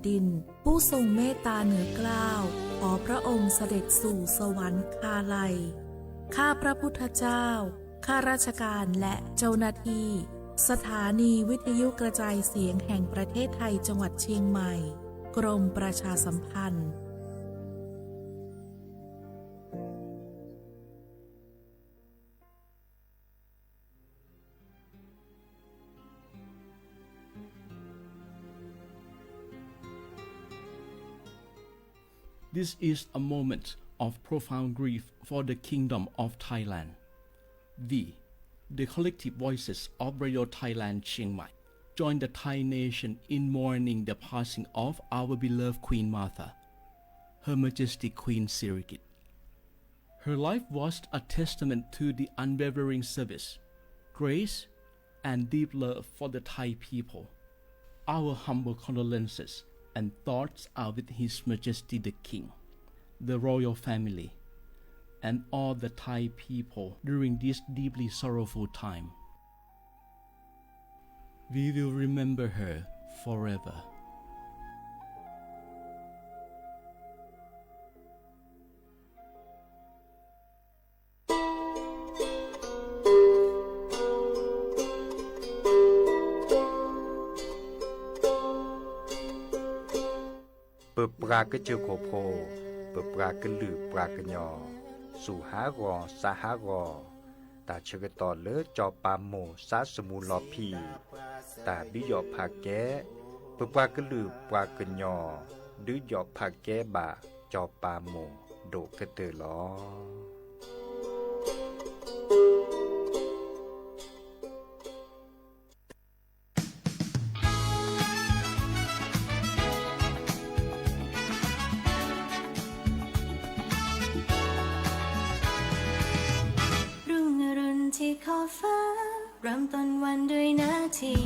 ดินผู้ทรงเมตตาเหนือเกล้าขอพระองค์เสด็จสู่สวรรคาลัยข้าพระพุทธเจ้าข้าราชการและเจ้าหน้าที่สถานีวิทยุกระจายเสียงแห่งประเทศไทยจังหวัดเชียงใหม่กรมประชาสัมพันธ์ This is a moment of profound grief for the Kingdom of Thailand. The collective voices of Radio Thailand Chiang Mai join the Thai nation in mourning the passing of our beloved Queen Martha, Her Majesty Queen Sirikit. Her life was a testament to the unwavering service, grace, and deep love for the Thai people. Our humble condolences and thoughts are with His Majesty the King, the royal family, and all the Thai people during this deeply sorrowful time. We will remember her forever. Bờ pra cái chiều cổ phô, bờ pra cái lử pra cái nhỏ, sủ há gò sa há gò, ta chơi cái tò lỡ cho pa mồ sa smu lò pì, ta bí dọ pa ké, bờ pra cái lử pra cái nhỏ, đứa dọ pa ké bà cho pa mồ đổ cái tờ lò.ขอบฟ้าเริ่มต้นวันด้วยนาที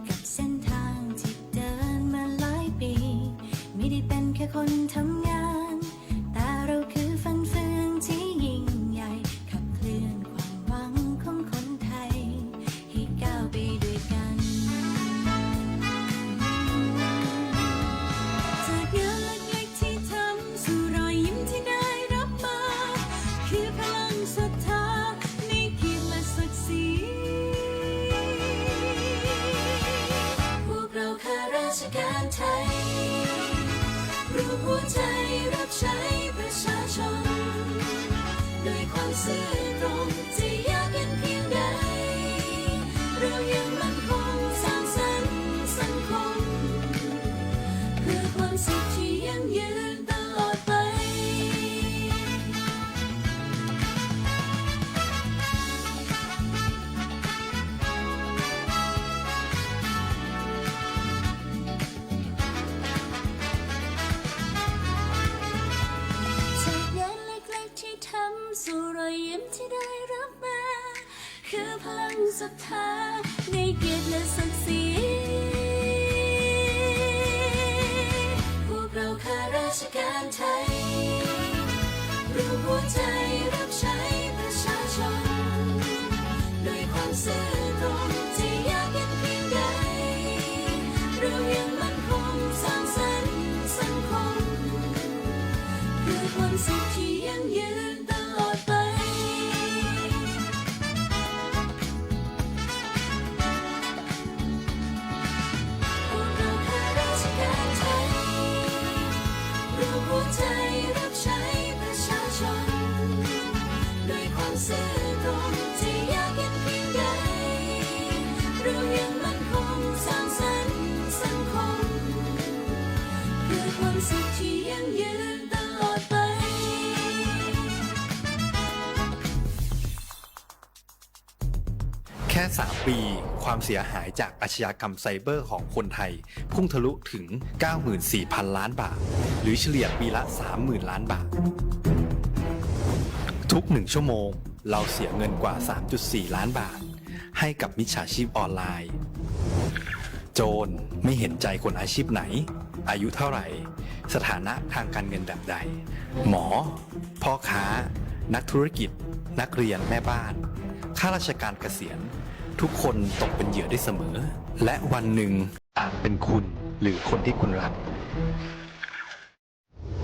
กับเส้นทางที่เดินมาหลายปีไม่ได้เป็นแค่คนทำงานแต่เราคือฝันฝืนที่ยิ่งใหญ่ขับเคลื่อนความหวังของคนไทยให้ก้าวไปด้วยกันจากงานเล็กๆที่ทำสู่รอยยิ้มที่ได้รับมาคือพลังศรัทธาพวกเราข้าราชการไทยรู้หัวใจรับใช้ประชาชนด้วยความซื่อตรงจะยากเย็นเพียงใดเรายังมั่นคงสร้างสรรค์สังคมเพื่อความสุขที่ยั่งยืนตลอดไปสู่รอยยิ้มที่ได้รับมาคือพลังศรัทธาในเกียรติและศักดิ์ศรีพวกเราข้าราชการไทยรู้หัวใจรับใช้ประชาชนด้วยความซื่อตรงจะยากเย็นเพียงใดเรายังมั่นคงสร้างสรรค์สังคมเพื่อความสุขที่ยั่งยืนหัวใจรับใช้ประชาชนด้วยความซื่อตรงจะยากเย็นเพียงใดเรายังมั่นคงสร้างสรรค์สังคมเพื่อความสุขที่ยั่งยืนตลอดไปแค่ 3 ปีความเสียหายจากอาชญากรรมไซเบอร์ของคนไทยพุ่งทะลุถึง 94,000 ล้านบาทหรือเฉลี่ยปีละ 30,000 ล้านบาททุก1ชั่วโมงเราเสียเงินกว่า 3.4 ล้านบาทให้กับมิจฉาชีพออนไลน์โจรไม่เห็นใจคนอาชีพไหนอายุเท่าไหร่สถานะทางการเงินแบบใดหมอพ่อค้านักธุรกิจนักเรียนแม่บ้านข้าราชการเกษียณทุกคนตกเป็นเหยื่อได้เสมอและวันหนึ่งอาจเป็นคุณ หรือคนที่คุณรัก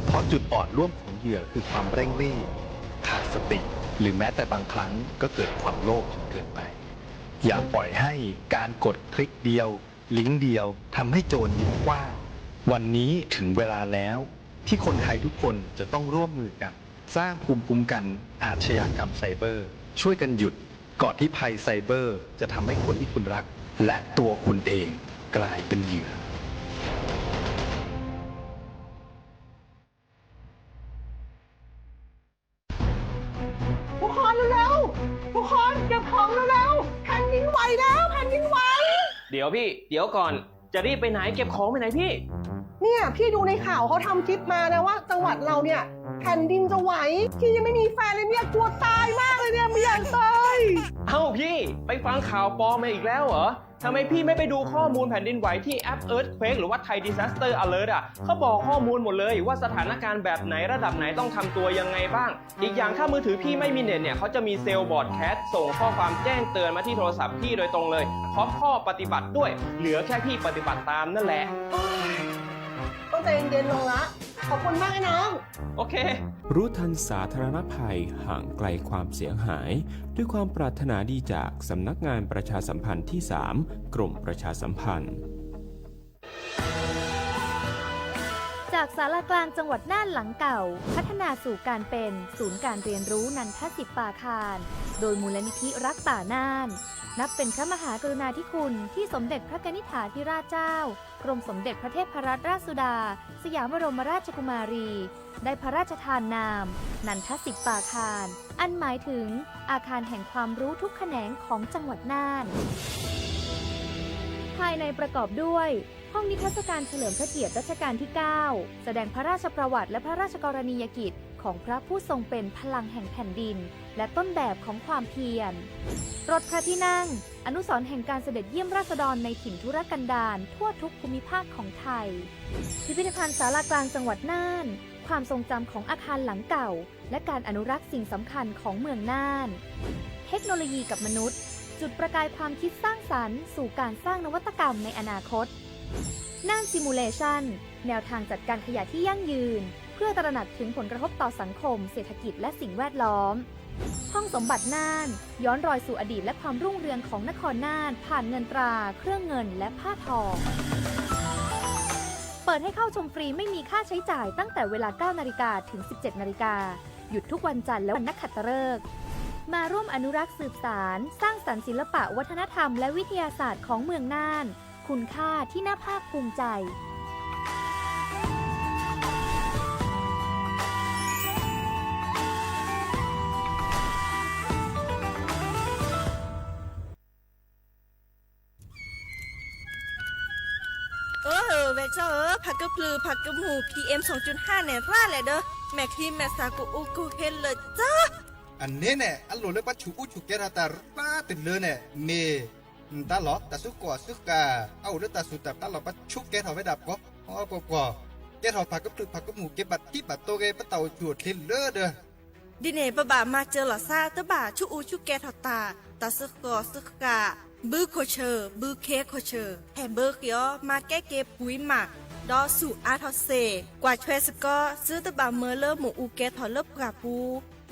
เพราะจุดอ่อนร่วมของเหยื่อคือความเร่งรีบขาดสติ หรือแม้แต่บางครั้งก็เกิดความโลภจนเกินไป อย่าปล่อยให้การกดคลิกเดียว ลิงก์เดียวทำให้โจรยิ้มกว้างวันนี้ถึงเวลาแล้วที่คนไทยทุกคนจะต้องร่วมมือกัน สร้างภูมิคุ้มกันอาชญากรรมไซเบอร์ ช่วยกันหยุดก่อนที่ภัยไซเบอร์จะทำให้คนที่คุณรัก และตัวคุณเองกลายเป็นเหยื่อ ทุกคนเร็วๆทุกคนเก็บของเร็วๆแผ่นดินไหวแล้วแผ่นดินไหว เดี๋ยวพี่ เดี๋ยวก่อน จะรีบไปไหนเก็บของไปไหนพี่ เนี่ยพี่ดูในข่าวเขาทำคลิปมานะว่าจังหวัดเราเนี่ยแผ่นดินจะไหวพี่ยังไม่มีแฟนเลยเนี่ยกลัวตายมากเลยเนี่ยไม่อยากตาย เอ้าพี่ไปฟังข่าวปลอมมาอีกแล้วเหรอทำไมพี่ไม่ไปดูข้อมูลแผ่นดินไหวที่แอป Earthquake หรือว่า Thai Disaster Alert อ่ะเขาบอกข้อมูลหมดเลยว่าสถานการณ์แบบไหนระดับไหนต้องทำตัวยังไงบ้าง อีกอย่างถ้ามือถือพี่ไม่มีเน็ตเนี่ยเขาจะมีเซลล์บอร์ดแคสส่งข้อความแจ้งเตือนมาที่โทรศัพท์พี่โดยตรงเลยพร้อมข้อปฏิบัติด้วย เหลือแค่พี่ปฏิบัติตามนั่นแหละ ต้องใจเย็นๆลงละขอบคุณมากนะน้อง โอเค รู้ทันสาธารณภัยห่างไกลความเสียหาย ด้วยความปรารถนาดีจากสำนักงานประชาสัมพันธ์ที่ 3 กรมประชาสัมพันธ์ จากศาลากลางจังหวัดน่านหลังเก่า พัฒนาสู่การเป็นศูนย์การเรียนรู้นันทศิษย์ปาคาร โดยมูลนิธิรักป่าน่าน นับเป็นพระมหากรุณาธิคุณที่สมเด็จพระกนิษฐาธิราชเจ้ากรมสมเด็จพระเทพรัตนราชสุดา สยามบรมราชกุมารี ได้พระราชทานนาม นันทศิษย์ปาคาร อันหมายถึงอาคารแห่งความรู้ทุกแขนงของจังหวัดน่าน ภายในประกอบด้วยห้องนิทรรศการเฉลิมพระเกียรติรัชกาลที่ 9 แสดงพระราชประวัติและพระราชกรณียกิจของพระผู้ทรงเป็นพลังแห่งแผ่นดิน และต้นแบบของความเพียร รถพระที่นั่ง อนุสรณ์แห่งการเสด็จเยี่ยมราษฎรในถิ่นทุรกันดารทั่วทุกภูมิภาคของไทย พิพิธภัณฑ์ศาลากลางจังหวัดน่าน ความทรงจำของอาคารหลังเก่า และการอนุรักษ์สิ่งสำคัญของเมืองน่าน เทคโนโลยีกับมนุษย์ จุดประกายความคิดสร้างสรรค์สู่การสร้างนวัตกรรมในอนาคต น่านซิมูเลชันแนวทางจัดการขยะที่ยั่งยืน เพื่อตระหนักถึงผลกระทบต่อสังคม เศรษฐกิจและสิ่งแวดล้อม ห้องสมบัติน่าน ย้อนรอยสู่อดีตและความรุ่งเรืองของนครน่าน ผ่านเงินตรา เครื่องเงินและผ้าทอง เปิดให้เข้าชมฟรีไม่มีค่าใช้จ่ายตั้งแต่เวลา 9 นาฬิกาถึง 17 นาฬิกา หยุดทุกวันจันทร์และวันนักขัตฤกษ์มาร่วมอนุรักษ์สืบสารสร้างสรรค์ศิลปะวัฒนธรรมและวิทยาศาสตร์ของเมืองน่าน คุณค่าที่น่าภาคภูมิใจ เวเจ้าผักกระพลือผักกระหมู PM 2.5 เนี่ยร่าแหละเด้อแม่ครีมแม่สากูอูกูเฮนเลยจ้าอันนี้เนี่ยอันโหลเลยปัจจุอุจุแกราตาป้าติดเลยเนี่ยเมตาหลอตาสุกว่าสุกาเอาเลือตาสุดตาหลอปัจจุแกถอไว้ดับก็อ๋อปอแกถอผักกระพลือผักกระหมูเก็บบัตรที่บัตรโตเกปะเต่าจุดเทนเลอเด้อดิเน่ปะบ่ามาเจอหล่อซาตะบ่าชูอูชูแกถอตาสุกอสุกาบือโคเชอร์บือเคโคเชอร์แฮมเบอร์เกียวมาแก้เก็บปุ๋ยหมักดอสู่อาทอเซกว่าช่วยสกอซื้อตะบ่าเมอเลอร์หมูอูแกถอเลิบกาปู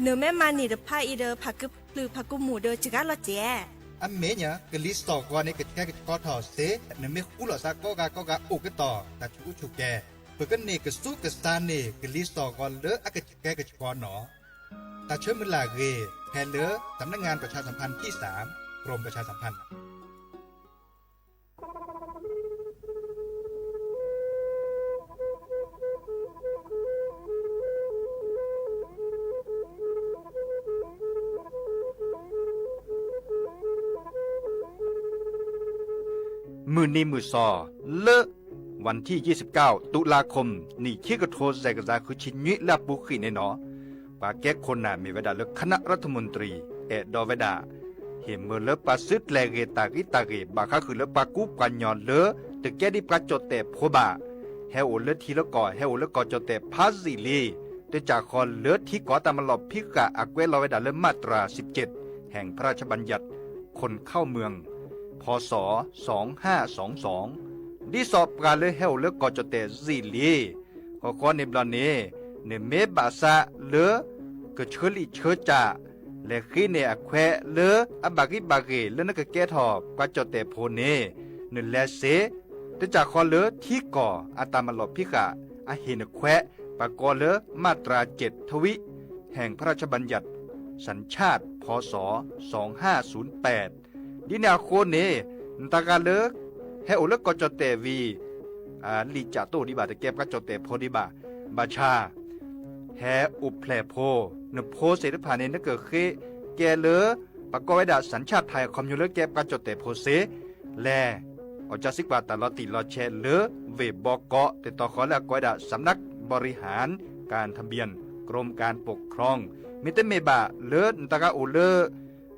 เนื้อแม่มานี่เดพาอีเดอผักกึบหรือผักกุหมูเดอจิกาลอเจอันเมเนี่ยกลิสต์ต่อก่อนในกแค่ก็ถอเซเนื้อไม่คู่หล่อซากก็โอกต่อแต่ชูอุจุแกเปิดกันเนกสู้กับซานเนกลิสต์ต่อก่อนเลออากแกก็ก่อนหนอแต่เชื่อมันลาเกแทนเลอสำนักงานประชาสัมพันธ์ที่ 3 กรมประชาสัมพันธ์มือนีมือซอเลอะวันที่ 29 ตุลาคมนี่คิกโทแซกซาคือชินยิลาบุขีในหนอปาแก้คนน่ะมีเวลาเลือกคณะรัฐมนตรีดอเวดาเห็นเมื่อเลปาซึดแลเกตากิบาคาคือเลปากุปัญญอนเลตึกแกดิปราจดแต่โพบาเฮโอเลทีละก่อเฮโอเลก่อจดแต่พาซิลีได้จากคอนเลือที่ก่อตามลอบพิกะอักเวลอเวดาเลมาตรา 17 แห่งพระราชบัญญัติคนเข้าเมืองพศ 2522 ดิสอบกาเลเฮลเลกอจเตซีลีก็ในบลาเนเนเมบาซาเลก็เชลิเชจาและขี้เนอแควเลอบากิบาเกเลนกแกทอบกว่าจเตโพเนเนแลเซตจากคอเลที่ก่ออาตามาลอพิกะอาเฮนแควปากอเลมาตรา7ทวิแห่งพระราชบัญญัติสัญชาติพศ2508ดินาโคเนตากาเลเฮโอเลกอจเตวีลีจาโตดิบาตะเก็บกะจเตโพดิบาบาชาแฮอุเพลโพนโพเสดพาเนนเกเคแกเลปากอไวดาสัญชาติไทยคอมยูเลเก็บกะจเตโพเสแลอจาสิกว่าตลอดติลอแชเลเวบอกอติดต่อขอและกอยดาสำนักบริหารการทะเบียนกรมการปกครองมิเตเมบาเลตากาโอเล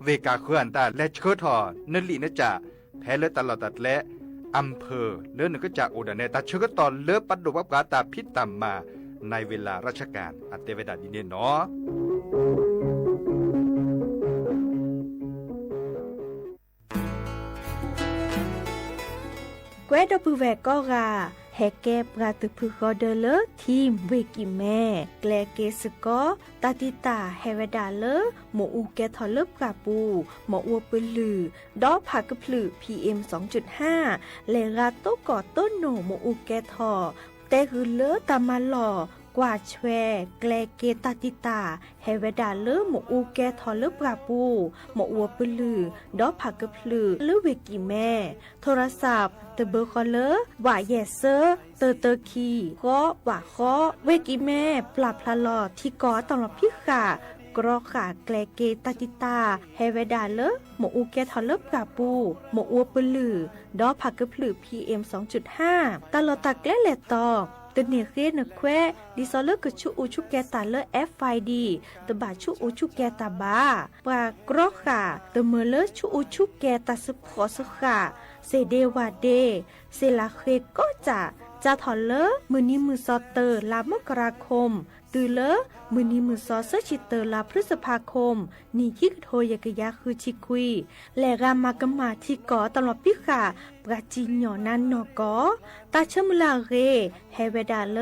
เวกาเคลื่อนตาและเชิดทอนลีนจ่าแพ้เลตลอดตัดและอำเภอเลือนก็จากโอดาเนตาเชิดตอนเลปัดดวับกาตาพิตามมาในเวลาราชการอัตเตเวดาดินเนเนาะเกวดอปูแวกก็กาแฮเก็บกาตุพึกอเดเลทีมเวกิแม่แกลเกสกอตาติตาเฮเวดาเลหมออูแกทอเลบกาปูหมออัวปืลือดอผักกะพลือ PM 2.5 เลราโตก่อต้นโหนหมออูแกทอแต่คือเลตามาหล่อกว่าแชแกลเกตาติตาเฮเวดาเลหมออูแกทอเลบกาปูหมออัวปืลือดอผักกะพลือเลเวกิแม่โทรศัพท์เตเบอร์คอเลอร์ว่าแยเซอร์เตอคีก็ว่าข้อเวกิแม่ปรับพลาลอที่ก่อตลอดพิขากรอขาแกลเกตาติตาเฮเวดาเลหมออูแกทอเลบกาปูหมออัวปลือดอผักกะพลือ PM 2.5 ตลอดตักและแหลตอตเนเรนแควดิซอเลกชูอูชูแกตาเล FID ตบาชูอูชูแกตาบาปากรอขาตเมเลชูอูชูแกตาสพอสขาเซเดวาเดเซลาเคก็จะถอนเลมือนี้มือซอเตอร์ลามกราคมตือเลมือนี้มือซอเซชิเตอร์ลาพฤษภาคมนี่คิกโทยกะยาคือชิคุยและรามากมาที่ก่อตลอดพิขาปราจีนหยอนันนอกอตาเชมุลาเรเฮเวดาเล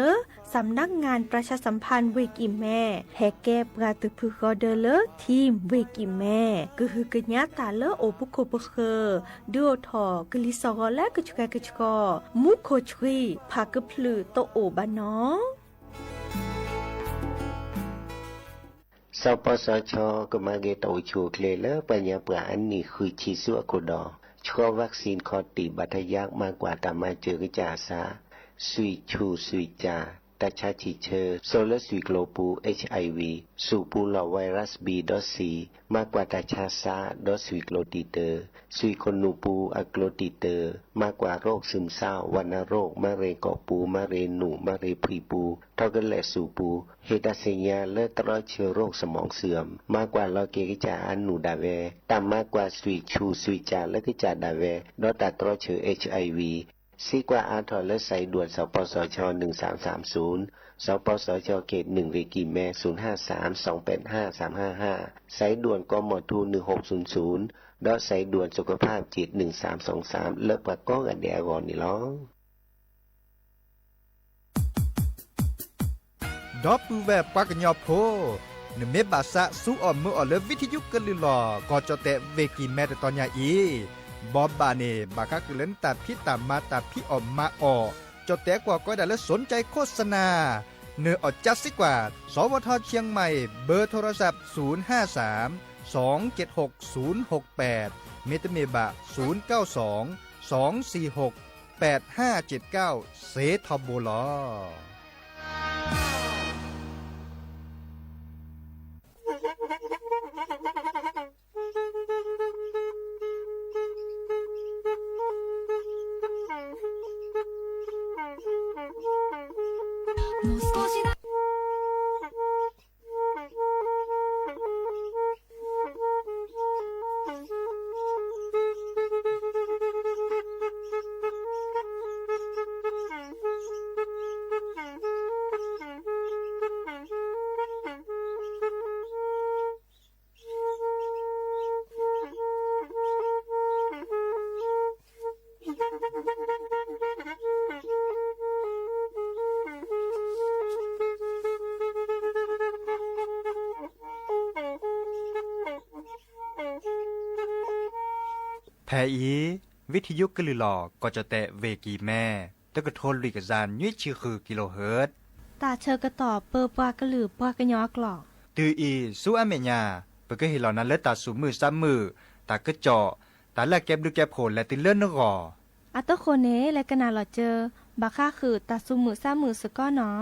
สำนักงานประชาสัมพันธ์เวกิแม่แฮแกปราตุพึกอเดเลทีมเวกิแม่ก็คือกะญาตาเลโอปุโคปเคดูทอกลิซอและกะชกกอมุโคชรีพากะพลือโตโอบานอสปสชก็มาเกตอชูเคลเลปัญญาปราอันนี้คือชีสุอโคดอชัววัคซีนคอติบัตยักมากกว่าตามาเจอกจาซาสุยชูสุยจาตาชาชิเชอโซลสุยโกลปู HIV สูปูหลอไวรัส B.C มากกว่าตาชาซาดอสุยโกลติเตอร์สุยคนนูปูอะโกลติเตอร์มากกว่าโรคซึมเศร้าวัณโรคมะเร็งกอปูมะเร็งหนูมะเร็งพรีปูเท่ากันแหละสูปูเฮตาเซียเลือดตรอเชื้อโรคสมองเสื่อมมากกว่าลอเกกิจาอันหนูดาเวตามมากกว่าสุยชูสุยจาและกิจาดาเวดอตาตรอเชื้อ HIVซีกว่าอาทอและใส่ด่วนสปสช1330สปสชเขต1เวกิแม่0532855355สายด่วนกมทู1600ดอสายด่วนสุขภาพจิต1323เลิกปากก้องอันเดียกอนนี่ล้อดอปูแบบปากญอโพเนเมบาซะสู้ออมมือออเลวิทยุกะลือลอกอจเตเวกิแม่ตอนยาอีบอบบาเนบากะกึเลนตาพิตามาตาพิออมมาออจดแต่กว่าก็ได้และสนใจโฆษณาเนื้ออดจัดสิกว่าสวทเชียงใหม่เบอร์โทรศัพท์053 276 068เมตเมบะ092 246 8579เซทอโบลอ อีวิทยุกะลือหลอก็จะแตะเวกีแม่ตะกะโทนลุยกะจานยุ้ยชื่อคือกิโลเฮิรตซ์ตาเชอกระต่อเปอปากระหลือปากระยอกหลอกตืออีสู้อเมญาเปก็เห็นเหล่านั้นและตาสูมือซ้ำมือตากระเจาะตาละแก็บดูแก็บโผลและติเลื่อนนกออัตโคเนและกะนาหลอเจอบาค่าคือตาซุมือซ้ำมือสก้อเนาะ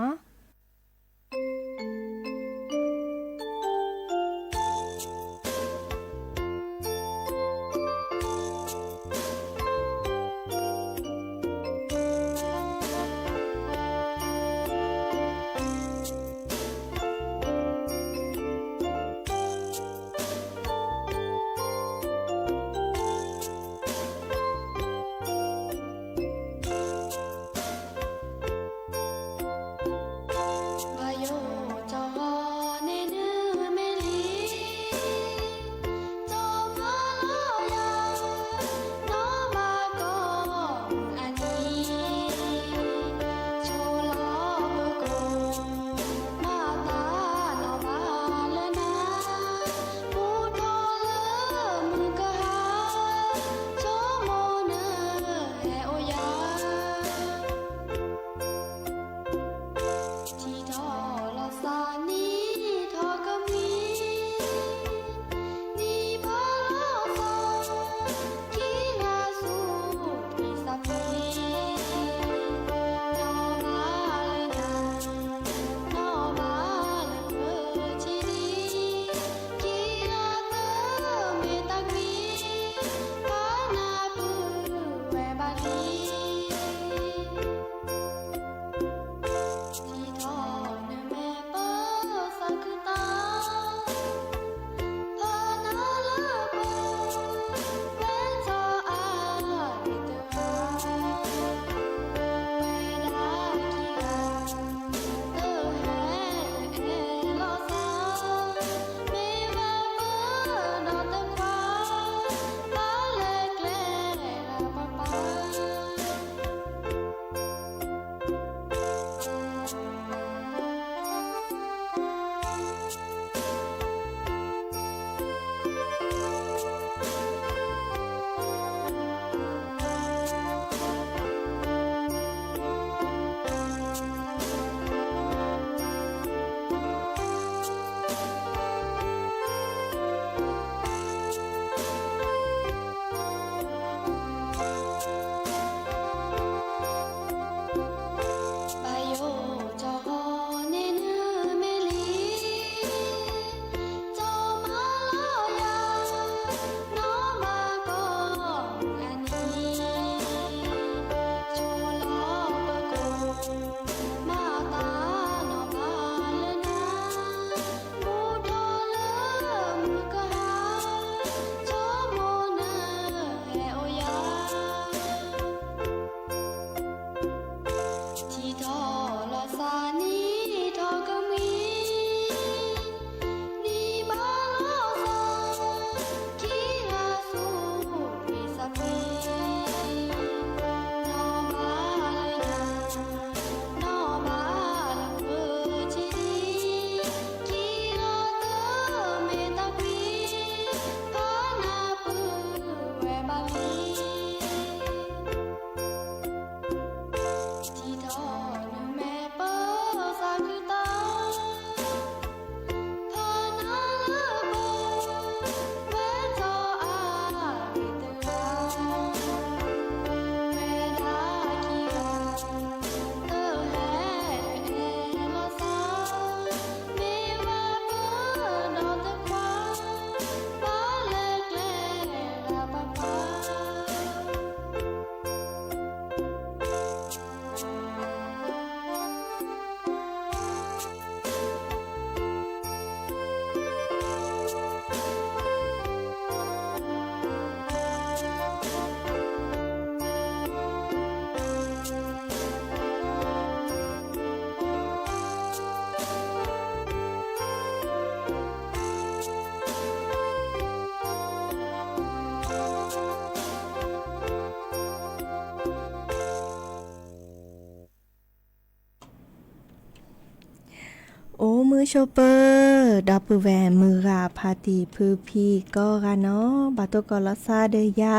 มือโชเปอร์ดอปเปอร์แวนมือราพาตีพือพีก็กันเนาะบาโตกอลซาเดยา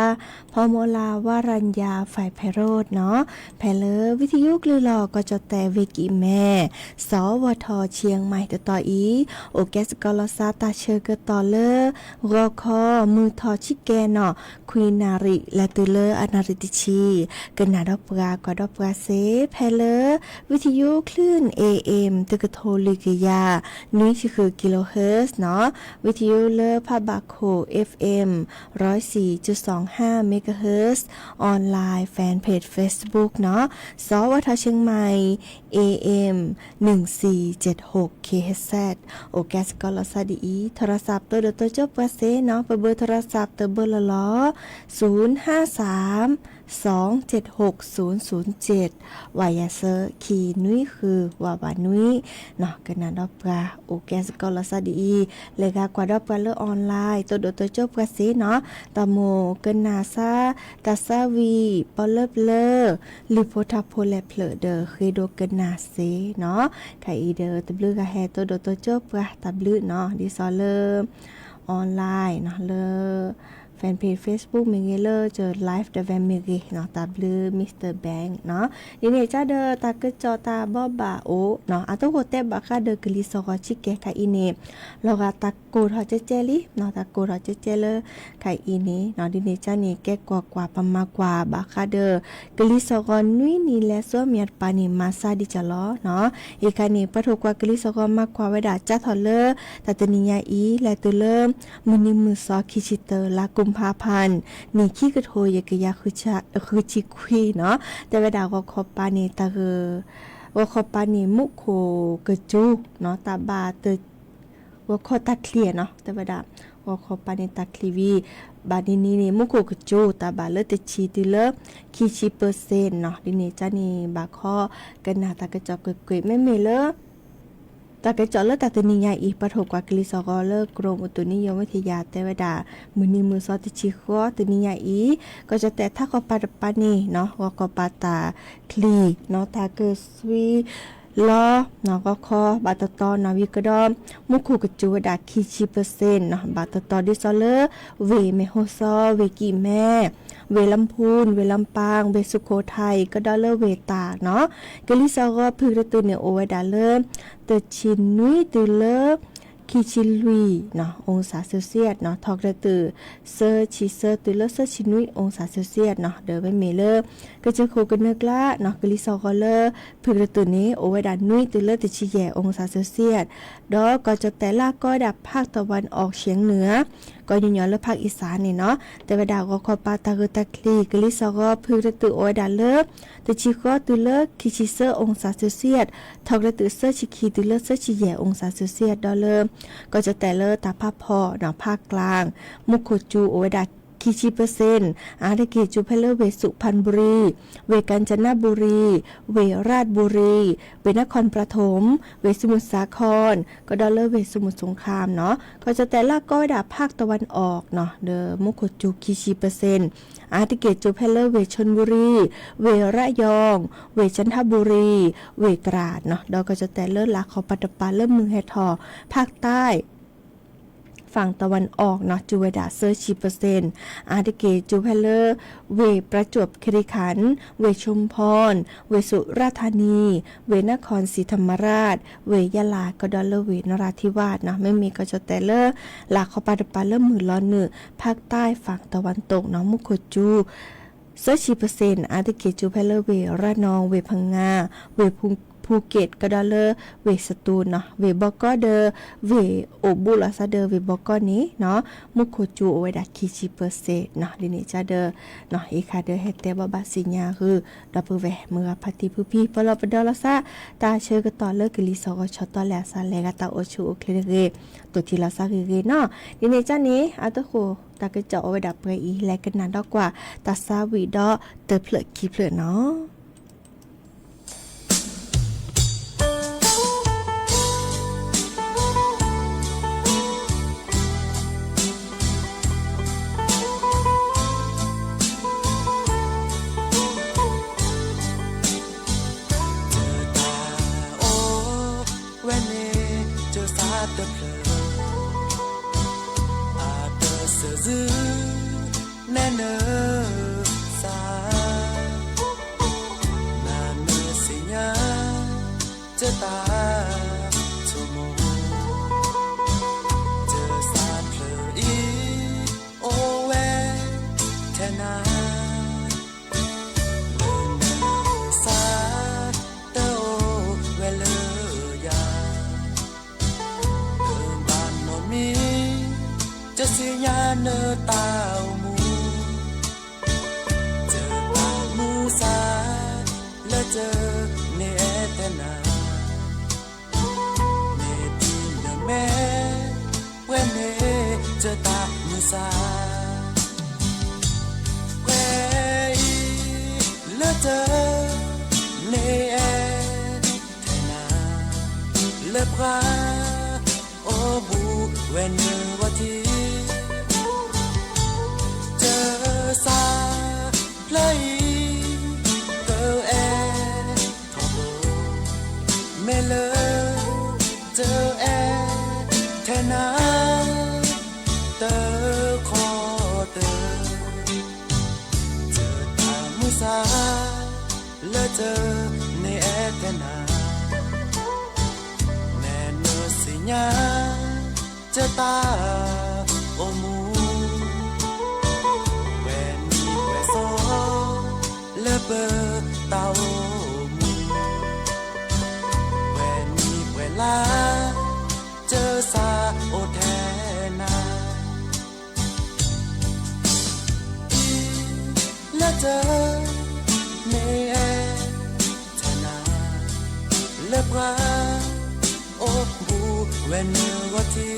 พอโมลาวารัญญาฝ่ายไพโรดเนาะแพเลอวิทยุกลือหลอก็จะแต่เวกิแม่สวทเชียงใหม่ต่ออีโอแกสกอลซาตาเชอร์กต่อเลอรอคอมือทอชิแกเนาะควีนาริและตุเลออนาริติชีกันนาดอปรากอดอปราเซแพเลอวิทยุคลื่น AM ตึกโทลิกยานี้คือกิโลเฮิรตซ์เนาะวิทยุเลอพาบาโค FM 104.25 เมกะเฮิรตซ์ออนไลน์แฟนเพจ Facebook เนาะสวทเชียงใหม่ AM 1476 KHZ โอแกสกอลซาดีโทรศัพท์ตัวจบประเซเนาะเบอร์โทรศัพท์เบอร์ละล้อ053276007วายาเซอร์คีนุ้ยคือวาวานุ้ยเนาะกันนาดอปราโอแกสกอลซาดีเลกากว่าดอปราเลออนไลน์ตัวจบประเซเนาะตะโมกันนาซาตาซาวีปอลเลอลิโพทาโพเลเพลเดอคือโดกันนาเซเนาะไคอีเดอตบลือกะแฮตัวจบประตบลือเนาะดิซอเลอออนไลน์เนาะเลอแฟนเพจ Facebook มีเงเลอร์เจอไลฟ์เดอะแวมมีกีเนาะตาบลือมิสเตอร์แบงค์เนาะดีเนี่ยจ้าเดอตากึจอตาบอบาโอเนาะอะตุโกเตบะคาเดอกลิซอกอชิเกไคอีเนลอกาตาโกทอเจเจลิเนาะตาโกทอเจเจเลไคอีเนเนาะดีเนี่ยจ้านี่แกกว่าปะมากว่าบะคาเดอกลิซอกอนุยนี่แลซัวเมียดปานี่มาซาดิจลอเนาะอีกานี่ปะทุกว่ากลิซอกอมากกว่าเวดาจ้าทอเลอตาตนิยาอีและตุเลมุนิมือซอคิชิเตอร์ลากุมภาพันธ์นี่ขี้กระโทยกะยาคือชิคุยเนาะแต่เวลาก็ขอปานี่ตาว่าขอปานี่มุโคกะจูเนาะตาบาเตว่าขอตาเคลียเนาะแต่เวลาว่าขอปานี่ตาคลีวีบาดินี่นี่มุโคกะจูตาบาเลตชีติเลคีชิเปอร์เซ็นต์เนาะดินี่จานี่บาข้อกันนาตากระจอกกะไม่เมเลตากระจอเลิกตาตนิยาอีปฐกกว่ากลิซอกอเลิกกรมอุตุนิยมวิทยาเทวดามือนีมือซอติชิคอตนิยาอีก็จะแต่ถ้าก็ปาดปานีเนาะว่าก็ปาตาคลีเนาะตาเกสวีลอเนาะก็คอบาตตอนาวิกดอมมุคูกจูดาคีชิเปอร์เซ็นต์เนาะบาตตอดิซอเลเวเมโฮซอเวกิแม่เวลำพูนเวลำปางเวสุโขทัยก็ดอเลเวตาเนาะกลิซอก็พึกระตุเนี่ยโอเวดาเลเตชินนุยตุเลคิชิลุยเนาะองศาเซลเซียสเนาะทอกระตือเซอร์ชิเซอร์ตุเลเซอร์ชินุยองศาเซลเซียสเนาะเดอไปเมเลก็จะโคกันเนกละเนาะกลิซอก็เลพึกระตุนี้โอเวดานุยตุเลติชิแยองศาเซลเซียสดอก็จะแต่ละก็ดับภาคตะวันออกเฉียงเหนือก็ย้อนๆและภาคอีสานนี่เนาะแต่เวลาก็ขอปาตาคือตะคลีกลิซอก็พึกระตุโอเวดาเลติชิก็ตุเลคิชิเซอร์องศาเซลเซียสทอกระตุเซอร์ชิคีตุเลเซอร์ชิแยองศาเซลเซียสดอเลก็จะแต่เลตาภาพพอเนาะภาคกลางมุโคจูโอเวดาคิชิเปอร์เซ็นต์อาริกิจูเพเลเวสุพรรณบุรีเวกาญจนบุรีเวราชบุรีเวนครปฐมเวสมุทรสาครก็ดอลเลอร์เวสมุทรสงครามเนาะก็จะแต่ละก็ดาภาคตะวันออกเนาะเดอมุโคจูคิชิเปอร์เซ็นต์อาริกิจูเพเลเวชลบุรีเวระยองเวจันทบุรีเวตราดเนาะดอก็จะแต่เลิศละขอปัตตปาเริ่มมือแฮทอภาคใต้ฝั่งตะวันออกเนาะจูเวดาเซอร์ชิเปอร์เซ็นต์อาร์ติเกจูเพเลอร์เวประจวบคีรีขันธ์เวชุมพรเวสุราษฎร์ธานีเวนครศรีธรรมราชเวยะลาก็ดอลเลอร์เวนราธิวาสเนาะไม่มีก็จะแต่เลอร์หลักเขาปาดปาเริ่มมือล้อเนื้อภาคใต้ฝั่งตะวันตกเนาะมุโคจูเซอร์ชิเปอร์เซ็นต์อาร์ติเกจูเพเลอร์เวระนองเวพังงาเวภูเก็ตก็ดอลเลอร์เวสตูลเนาะเวบอกก็เดอเวโอบุลาซาเดอเวบอกก็นี้เนาะมุโคจูโอเวดาคิชิเปอร์เซเนาะดินิจาเดอเนาะอีคาเดอเฮเตบาบาสิญาคือดับเบิลแวเมื่อพัติผู้พี่ปลอปดอลซาตาเชอก็ต่อเลิกกลิซอก็ชอตอแลซาเลกาตาโอชูโอเคเรตัวที่ลาซาเรเนาะดินิจานี้อาตโคตากระจอโอเวดาเปรอีแลกันนานดอกกว่าตาซาวีดอเตอเพลกีเพลเนาะ ตะเพลออาเตอเสือซือแน่เนอสานาเนอสิญาจะตาชั่วโมงเจอสาเพลออีโอเวแค่นาจะเสียญาเนอตาวมูเจอตามือสาและเจอเนเตนาเนทีเนแม่เวเนเจอตามือสาเวอีและเจอเนเอเทนาและพระโอบูเวนเนวทีเจอซาเพลยเกอเอทอโบเมเลเจอเอเทนาเตอคอเตอเจอตามุสาและเจอเนเอเทนาแน่เนอสิญาจะตาโอมูเวนีเวโซเลเบตาโอมูเวนีเวลาเจอซาโอแทนาอีและเจอเมเอเทนาเลบราโอบูเวนเนวที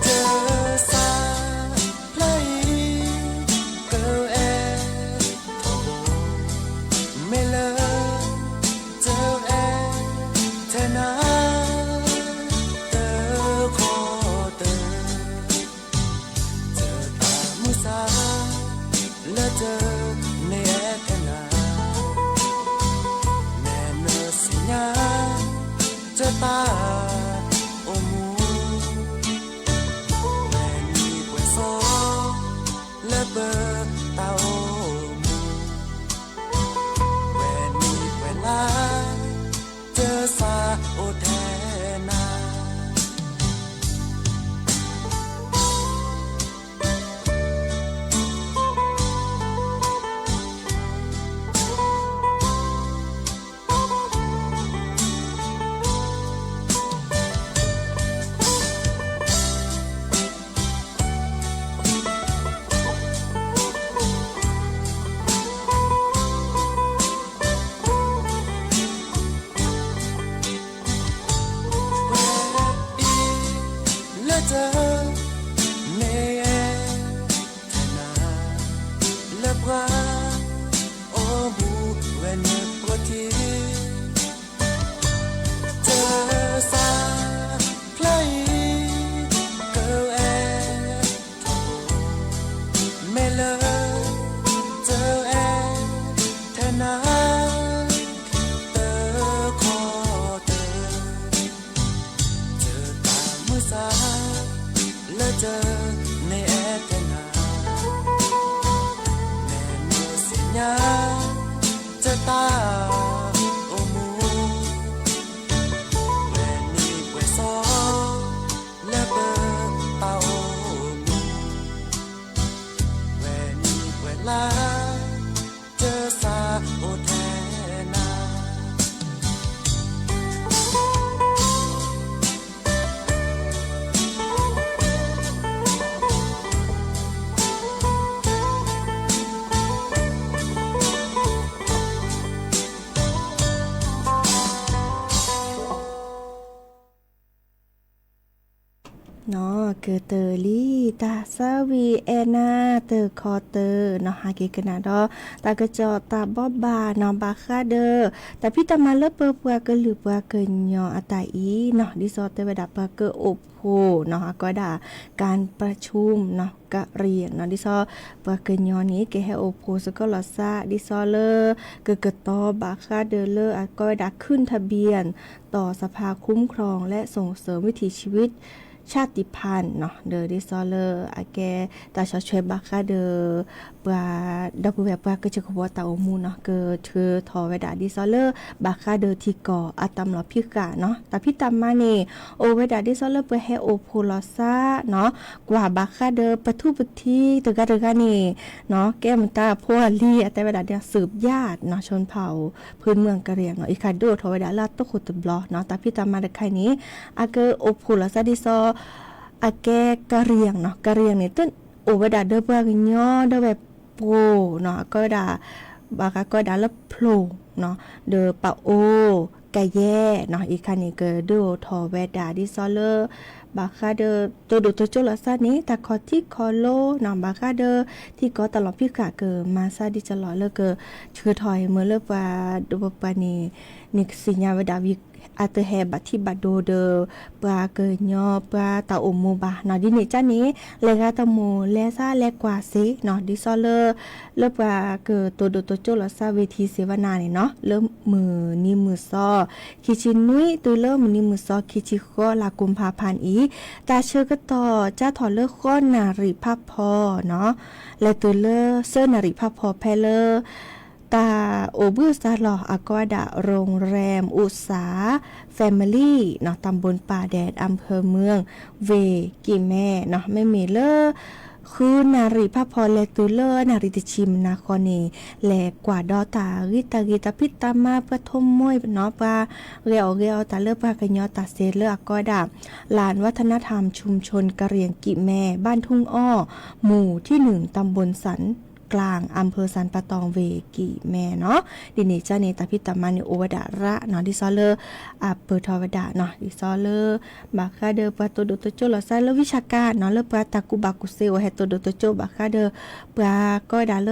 เจอซาเพลยเกอเอทอโบเมเลเจอเอเทนาเตอคอเตอเจอตามุสาและเจอเนเอเทนาแน่เนอสิญาจะตาโอมูแวนีเวโซและเบอตาโอมูแวนีเวลาเจอซาโอแทนา น เนาะเกเตอลีตาซาวีแอนาเตอคอเตอเนาะหาเกกนาดอตากระจอตาบอบบาเนาะบาคาเดอแต่พี่ตามาเลเปอปัวกะหรือปัวเกญญออตาอีเนาะดิซอเตวดาปัวเกออบโหเนาะก็ด่าการประชุมเนาะกะเรียนเนาะดิซอปัวเกญญอนี้เกให้อบโหสก็ลอซาดิซอเลเกะตอบาคาเดอเลก็ด่าขึ้นทะเบียนต่อสภาคุ้มครองและส่งเสริมวิถีชีวิตชาติพันธุ์เนาะเดอดิซอเลอร์อาแกตาชอช่วยบักคาเดอปลาดอกแบบปลาก็จะขบตาอมูเนาะเกเธอทอเวดาดิซอเลอร์บักคาเดอที่ก่ออาตำหลอพิกาเนาะแต่พี่ตำมานี่โอเวดาดิซอเลอร์เปให้โอโพลอซาเนาะกว่าบักคาเดอปะทุปทีตะกะนี่เนาะแก้มตาพวลีแต่เวดาเดียสืบญาติเนาะชนเผ่าพื้นเมืองกะเหรี่ยงเนาะอีคาโดทอเวดาลาตะขุตบลอเนาะแต่พี่ตำมาในใครนี้อาเกโอโพลอซาดิซออาแกกะเรียงเนาะกะเรียงนี่ต้นโอเวดาเดอเปกย่อเดอแบบโปเนาะก็ดาบากก็ดาละโผล่เนาะเดอปะโอกะแย่เนาะอีคันนี่เกเดอทอเวดาดิซอเลอร์บาคาเดอตัวดูตัวโจลาซานี้แต่คอที่คอโลเนาะบาคาเดอที่ก็ตลอดพิกะเกมาซาดิจะลอเลอเกชื่อถอยเมื่อเลปาดูปานี่สิญาเวดาวิอาเตแฮบัติบัดโดเดปลาเกญอปลาตาอมโมบาเนาะดินี่จ้านี้เลกาตะโมเลซาเลกว่าเซเนาะดิซอเลเลปลาเกตัวโดตัวโจลาซาเวทีเสวนานี่เนาะเริ่มมือนี่มือซอคิชินุยตัวเริ่มนี่มือซอคิชิข้อลากุมภาพันธ์อีตาเชื่อก็ต่อจ้าถอดเลิกข้อนาริภาพพอเนาะและตัวเลิเสื้อนาริภาพพอแพเลตาโอบูซาลออากวดาโรงแรมอุตสาแฟมิลี่เนาะตำบลป่าแดดอำเภอเมืองเวกิแม่เนาะไม่มีเลอคือนารีพระพรและตุเลอนาริติชิมนาคอนีและกว่าดอตาริตากิตาพิตามาปฐมมวยเนาะปลาเรียวตาเลอปลากะยอตาเซเลอก็ดาลานวัฒนธรรมชุมชนกะเหรี่ยงกิแม่บ้านทุ่งอ้อหมู่ที่1ตำบลสันกลางอำเภอสันปะตองเวกีแม่เนาะดินี่จ้าเนตาพิตามานิโอวดาระเนาะดิซอเลอเปิดทอวดาเนาะดิซอเลอบาคาเดอปะโตโดโตโจลอซาเลวิชาการเนาะเลปะตากุบากุเซวเฮโตโดโตโจบาคาเดอปะก็ดาเล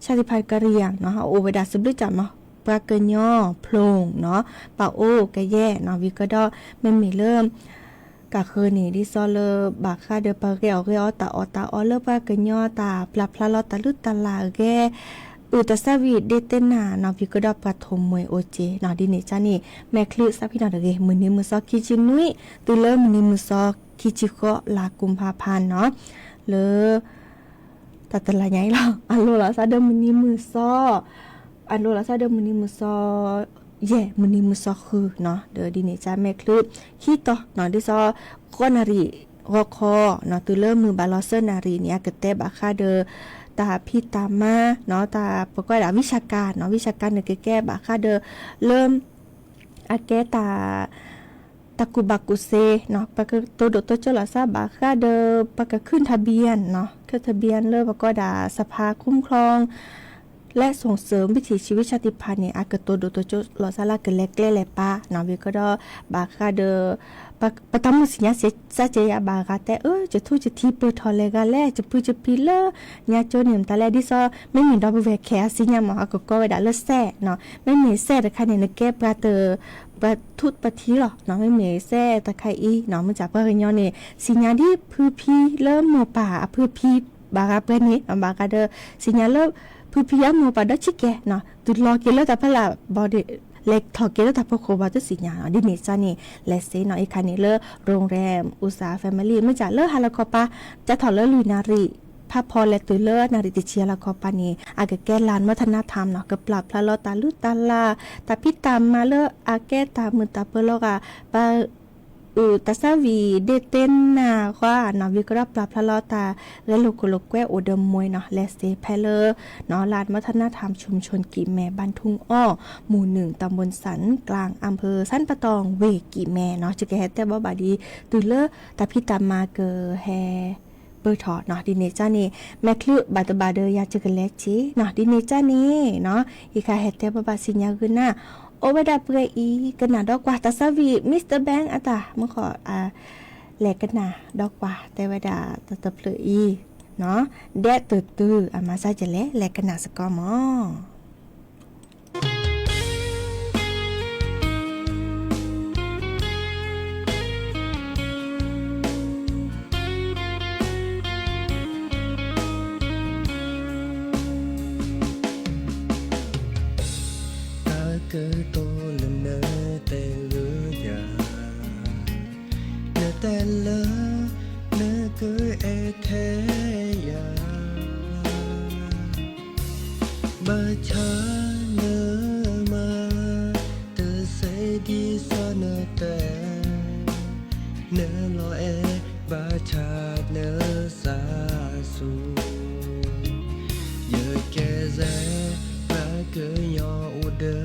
ชาติพันธุ์กะเหรี่ยงเนาะโอวดาซึบด้วยจับเนาะปะเกญอโพลงเนาะปะโอกะแย่เนาะวิกะดอมันมีเริ่มกะคือนี่ดิซอเลบาคาเดปะเรียวตาออเลปะกะญอตาปลาพลาลอตาลุตาลาแกอุตสาวิเดเตนาเนาะพิกดอปะทมมวยโอเจเนาะดินี่จ้านี่แม่คลิซะพี่น้องเด้อมื้อนี้มื้อซอคิจินุยตุเลมื้อนี้มื้อซอคิจิโกลากุมภาพันธ์เนาะเลตัดตะละใหญ่ล่ะอันโลละซะเดมื้อนี้มื้อซออันโลละซะเดมื้อนี้มื้อซอมันนี่มือซอคือเนาะเดอดินี่จ้าแม่คลืดขี้ต่อเนาะดิซอก้นารีรอคอเนาะตัวเริ่มมือบาลอเซอร์นารีเนี่ยกระเตบาคาเดอตาพี่ตามาเนาะตาประกอบวิชาการเนาะวิชาการเนี่ยแก้บาคาเดอเริ่มอาแกตากุบากุเซเนาะปะกตัวโดตัวเจลาซาบาคาเดอปะกขึ้นทะเบียนเนาะขึ้นทะเบียนเริ่มประกอบสภาคุ้มครองและส่งเสริมวิถีชีวิตชาติพันธุ์เนี่ยอากตัวโดตัวโจลอซาลาเกเล็กเล่ปะเนาะวิก็ดอบาคาเดอปะตามสิญาเสซาเจยาบากาแต่จะทูจะทีเปทอเลกาแลจะพูจะพิเลญาโจเนียมตาแลดิซอไม่มีดอกเวแคสิญาหมอก็ไว้ดาเลแซ่เนาะไม่มีแซ่ตะคันเนี่ยแก้ปลาเตอปะทุดปะทีหรอเนาะไม่มีแซ่ตะไคอีเนาะมันจะเปิ้นยอเนี่ยสิญาที่พื้พีเริ่มหมู่ป่าพื้พีบากาเปิ้นนี้บากาเดอสิญาเริ่มพื้พียามหมู่ป่าดชิแกเนาะตุลอกิเลตะพลาบอดี้เล็กทอเกลตาพโคบาตุสิญาดิเนจานี่เลเซเนาะอีคันนี้เลโรงแรมอุตสาแฟมิลี่ไม่จะเลฮาลาคอปาจะถอเลลุยนารีพาพอและตุเลนาริติเชียลาคอปานีอากแกลานวัฒนธรรมเนาะกับปรับพลาลอตาลุตาลาตาพิตามมาเลอาแกตามือตาเปโลกาปาตาซาวีเดเตนนาว่านาวิกราปลาพลาลอตาและโลโกโลแกโอเดมมวยเนาะเลสเตเพเลอร์เนาะลานวัฒนธรรมชุมชนกิแม่บ้านทุ่งอ้อหมู่1ตำบลสันกลางอำเภอสันปะตองเวกิแม่เนาะจะแกแต่บ่บาดีตุเลตาพิตามาเกอแฮเปิดถอดเนาะดิเนจ้านี่แม่คลือบาตบาเดยาจึกเล็กจีเนาะดิเนจ้านี่เนาะอีกาเฮแต่บ่บาสิญาขึ้นหน้าโอเวดาเปรอีกันนาดอกว่าตาซาวีมิสเตอร์แบงค์อะตาเมื่อขอ แลกันนะดอกว่าแต่ว่าดาตะเปลืออีเนาะแดดตื้ออามาซาจะแลกันนะสกอมอcứ tô lần nơ tê lứa nhà nơ tê lứa nơ cứ e thế ya bờ cha nơ mà từ xây đi xa nơ tê nơ lo e bà cha nơ xa su giờ kê dễ bà cứ nhỏ u đơ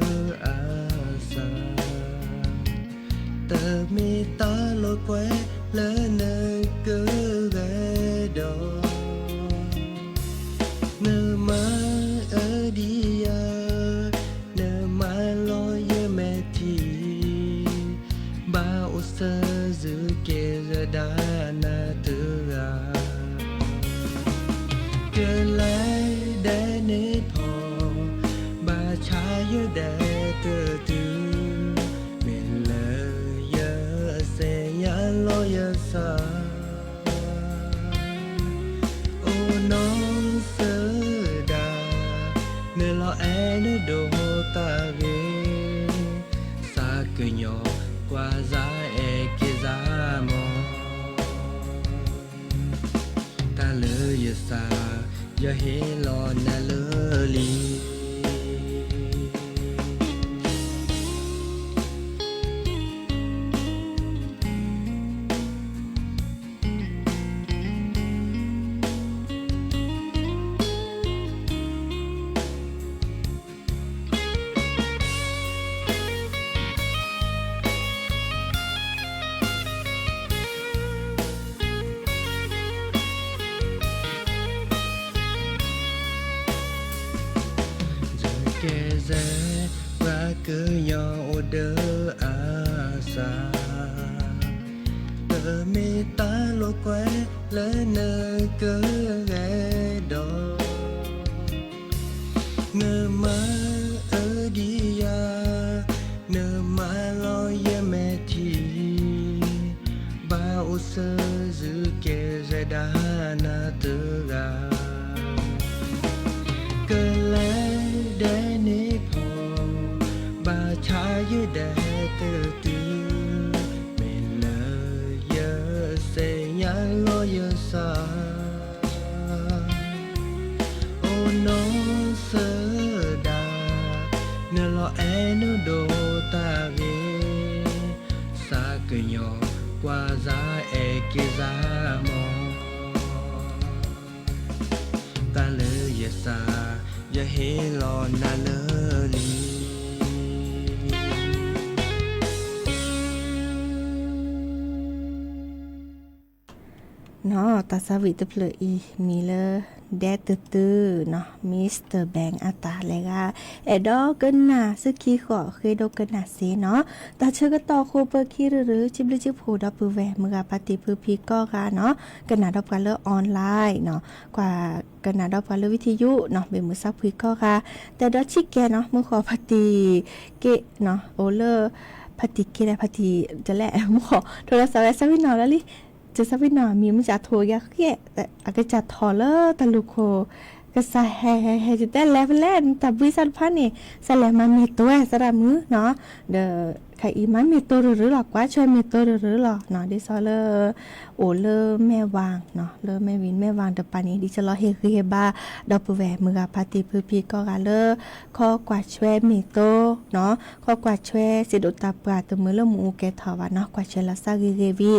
tờ mi ta lối quê lỡ nơ cứ ghé đó nơ má ở đi à nơ má lo ye mẹ thì ba ô sơ giữ kê giờ đã na tư à cơ lấy để nế thò ba cha nhớ để từ từ lo ya sa o non sơ đà nơi lo e nơi đồ ta ghê xa cười nhỏ qua giá e kia giá mò ta lỡ ya sa ya he lo na lỡ li kê dễ và cứ nhỏ đỡ xa tờ mi ta lối quê lỡ nơ cứ ghé đó nơ má ở đi ya nơ má lo ye mẹ thì ba ô sơ giữ kê dễ đá na tư gà cơ lẽ để nế phò bà cha như để từ từ mình lỡ giờ sẽ nhá lo giờ xa ô nó sơ đà nơ lo e nơ đồ ta ghê xa cười nhỏ qua giá e kia giá mò ta lỡ giờ xa ya he lo na lơ li เนาะตาสวิตเปลอีมีเลแดดตื้อเนาะมิสเตอร์แบงค์อาตาเลยก็เอดอกันน่ะซึกขี้ขอเคยดกันน่ะเสเนาะตาเชก็ต่อโคเปอร์ขี้หรือจิบลิจิบโหดอปือแหวมือกะปฏิปือพีก็กะเนาะกันน่ะดอกกันเลออนไลน์เนาะกว่ากันน่ะดอกกันเลวิทยุเนาะเป็นมือซักพีก็กะแต่ดอชิแกเนาะมือขอปฏิเกเนาะโอเลปฏิเกได้ปฏิจะแลมือขอโทรศัพท์ซักวินอแล้วลิจะสักวินามีมันจะโทรยากแค่แต่อาจจะทอเลอตะลุโคก็ใส่ให้จะได้แล้วแต่วิสันพันนี่ใส่แล้วมันมีตัวสระมือเนาะเดอใครอีมันมีตัวหรือหรอกว่าช่วยมีตัวหรือหรอเนาะดิซอเลอโอเลอแม่วางเนาะเลอแม่วินแม่วางเดปานี้ดิจะรอเฮคือเฮบาดอปแหวมือปาติพือพีก็กะเลอข้อกว่าช่วยมีโตเนาะข้อกว่าช่วยสิดตาปราตมือเลอหมูแกถอว่าเนาะกว่าช่วยละซาเกวี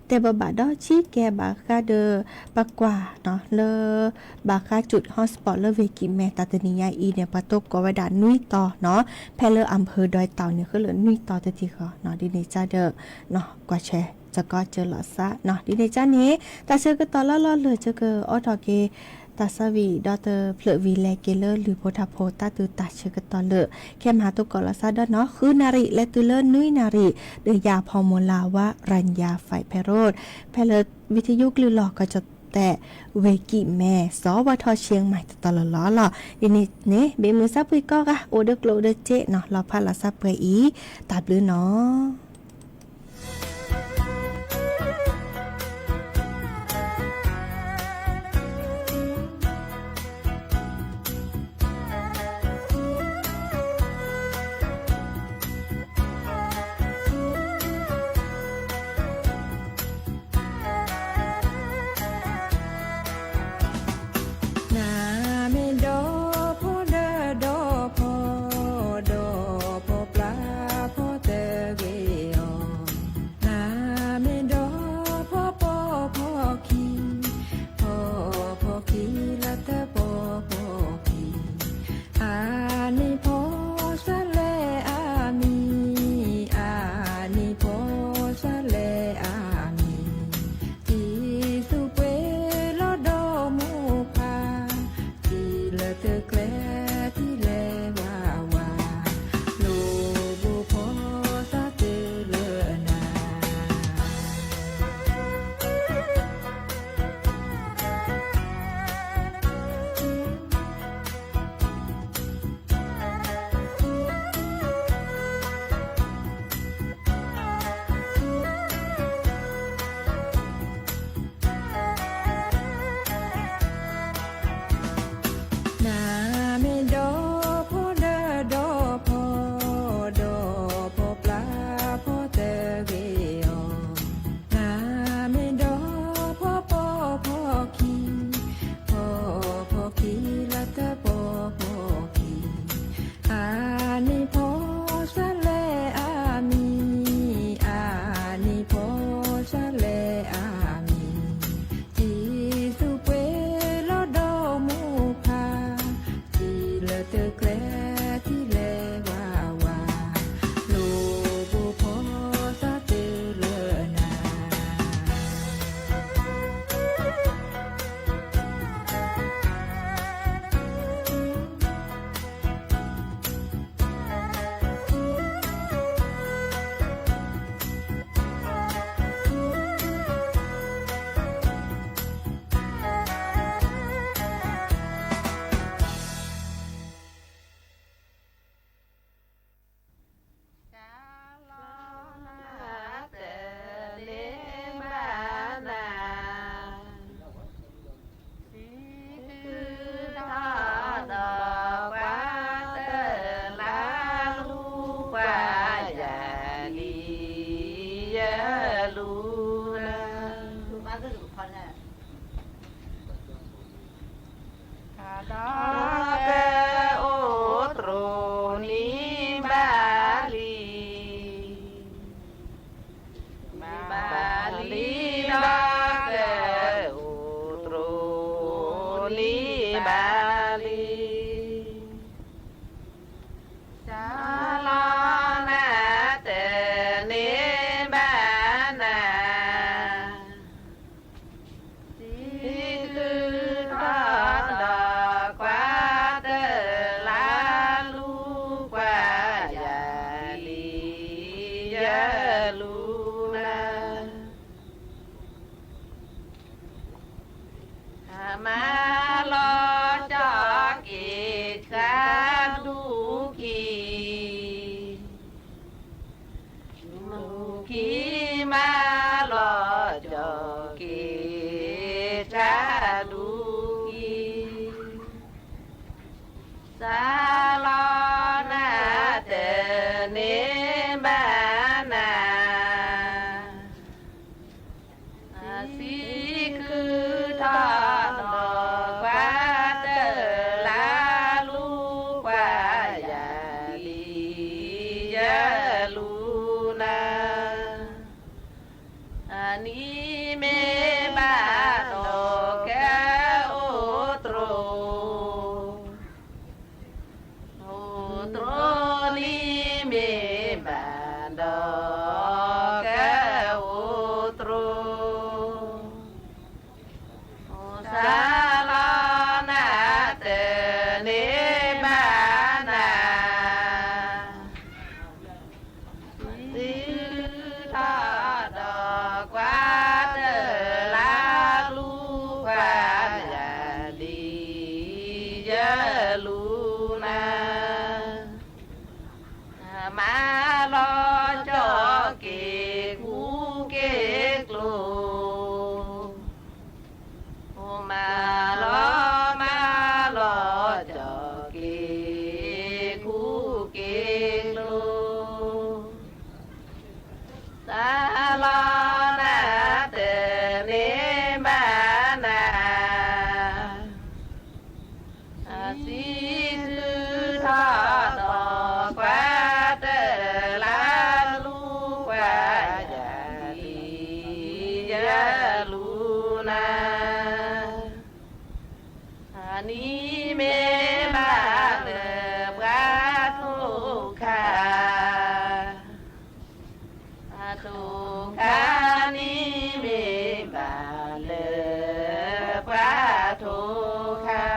แต่บาดอชี้แกบาคาเดอปากว่าเนาะเลอบาคาจุดฮอตสปอตเลอเวกิแม่ตาตนิยาอีเนี่ยปะตกก็ว่าดานุยต่อเนาะแพเลออำเภอดอยเต่าเนี่ยคือเหลือนุยต่อแต่ที่เขาเนาะดิเนจาเดอเนาะกว่าแชจะก็เจอหลอดซะเนาะดิเนจานี้แต่เชื่อก็ตอนล่อเลยเจอก็ออทอเก ตาสวีดอเตอร์เพลวีแลเกเลอร์หรือโพธาโพตาตือตาเชกตอเลอแค่มหาตุกอลซาดเนาะคือนาริและตุเลอร์นุยนาริเดยาพอมลาวะรัญญาไฟไพโรธแพลวิทยุกลือหลอกก็จะแต่เวกิแม่สวทเชียงใหม่ตลอดล้อหรอยินนี่เนเบมือซับปุยก็กะโอเดอร์โกลเดอร์เจเนาะเราพาลาซับเปอีตาบลือเนาะ มารอจอเกกูเกกลูมารอจอเกกูเกกลูสาลอนาเตเนมานาสีคือทอดอกว่าเตลาลูกว่าอย่าดีอย่าลูนาอันนี้เมมาเลิบกาทุกขาทุกขานี้เมมาเลิบกาทุกขา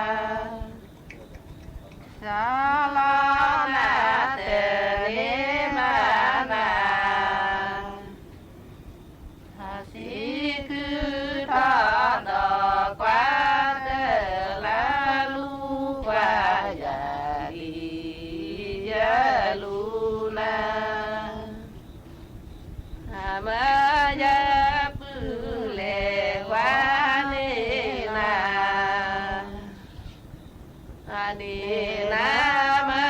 สาลานาเตเนมานาสีคือทอดอกว่าเตละลูกว่าอย่าดีอย่าลูนาเมื่อยาปื้อเลว่าเนนาอันนี้นะมา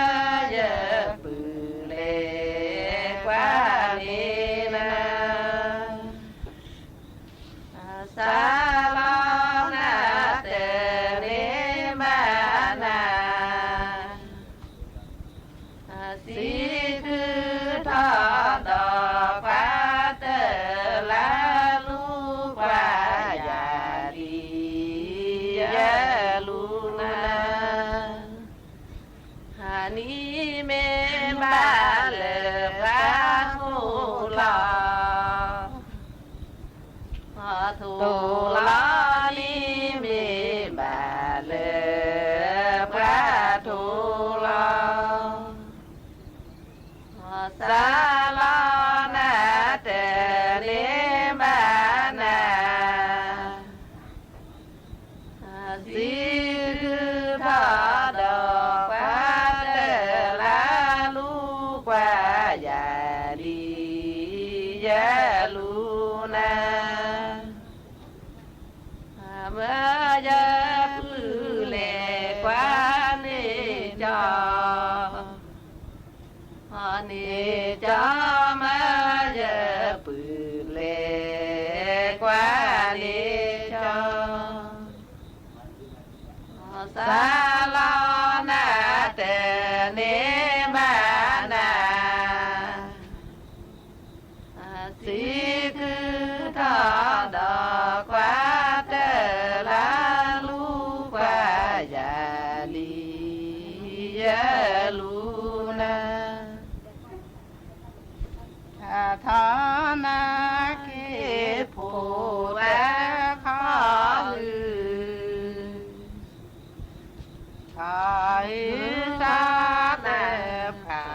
เยอะปื้อเลกว่านี้นะสาลอนาเตเนมานาสีคือทอดอกว่าเตละลูกว่าอย่าดีอย่าลูนาอันนี้เมมาเลิกพระทุลอทุลอนี้เมมาเลิกพระทุลอสาลอนาเตเนมานาสีคือทอดอกว่าเตละลูกว่าอย่าดีอย่าลูนาเมื่อยาปื้อเลกว่าเนจอนี่จะมาเยอะปืนเล็กกว่านี้จอสาลอนาเตเนมานาสีคือทอดอกว่าเตละลูกว่าอย่าดีอย่าลูนาทานาเกผู้แลขอลือชายสาแนบขา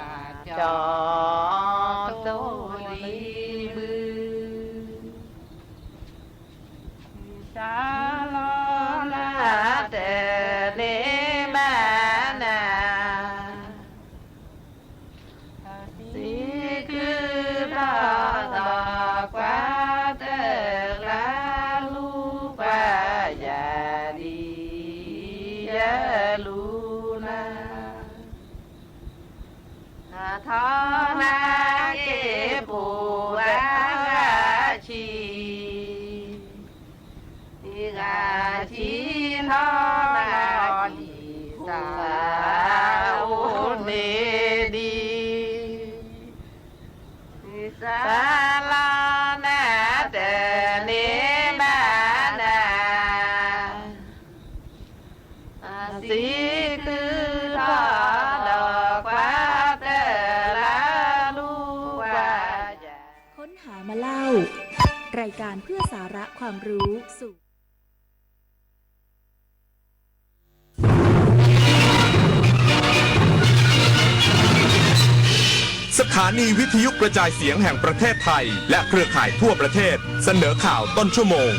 จอตุลีมือสาลอนาเตเนมานาสีคือทอดอกว่าเตละลูกว่าอย่าดีอย่าลูนาทอนาเกปูราชีกาชีทอนาดีสาวเนดีสาลานาเตเนมานาสีคือทอดอกว่าเตละลูกว่าอย่าค้นหามาเล่า รายการเพื่อสาระความรู้สู่ สถานีวิทยุกระจายเสียงแห่งประเทศไทยและเครือข่ายทั่วประเทศเสนอข่าวต้นชั่วโมง